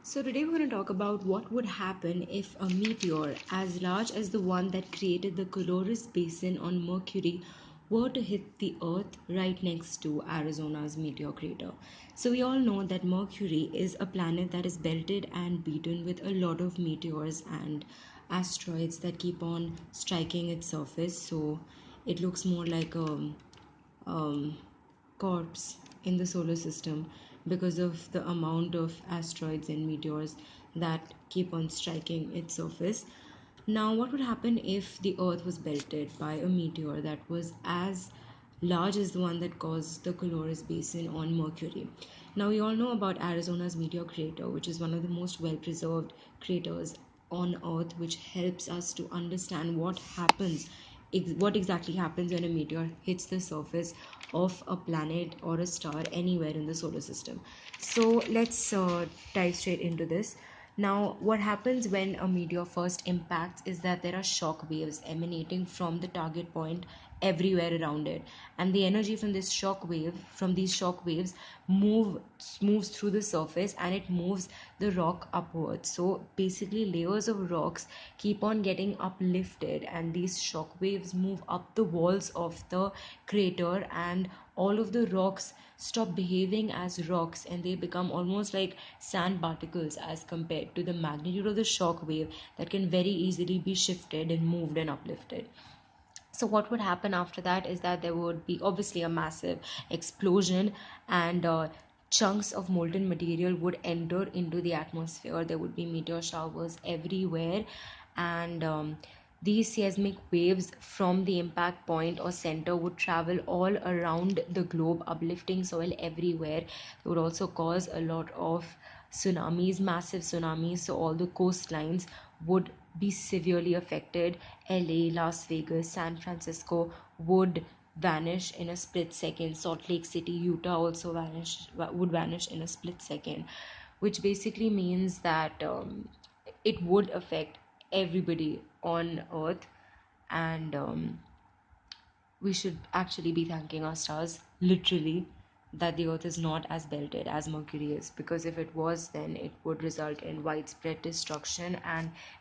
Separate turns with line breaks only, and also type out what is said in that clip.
So, today we're going to talk about what would happen if a meteor as large as the one that created the Colorus Basin on Mercury were to hit the Earth right next to Arizona's meteor crater. So, we all know that Mercury is a planet that is belted and beaten with a lot of meteors and asteroids that keep on striking its surface. So, it looks more like a corpse in the solar system because of the amount of asteroids and meteors that keep on striking its surface. Now, what would happen if the Earth was belted by a meteor that was as large as the one that caused the Colorus Basin on Mercury? Now, we all know about Arizona's meteor crater, which is one of the most well preserved craters on Earth, which helps us to understand what exactly happens when a meteor hits the surface of a planet or a star anywhere in the solar system. So let's dive straight into this. Now, what happens when a meteor first impacts is that there are shock waves emanating from the target point everywhere around it, and the energy from these shock waves moves through the surface, and it moves the rock upwards. So basically, layers of rocks keep on getting uplifted, and these shock waves move up the walls of the crater, and all of the rocks stop behaving as rocks and they become almost like sand particles as compared to the magnitude of the shock wave that can very easily be shifted and moved and uplifted. So what would happen after that is that there would be obviously a massive explosion, and chunks of molten material would enter into the atmosphere. There would be meteor showers everywhere, and these seismic waves from the impact point or center would travel all around the globe, uplifting soil everywhere. It would also cause a lot of tsunamis, massive tsunamis, so all the coastlines would be severely affected. LA, Las Vegas, San Francisco would vanish in a split second. Salt Lake City, Utah also would vanish in a split second, which basically means that it would affect everybody on Earth, and we should actually be thanking our stars, literally, that the Earth is not as belted as Mercury is, because if it was, then it would result in widespread destruction and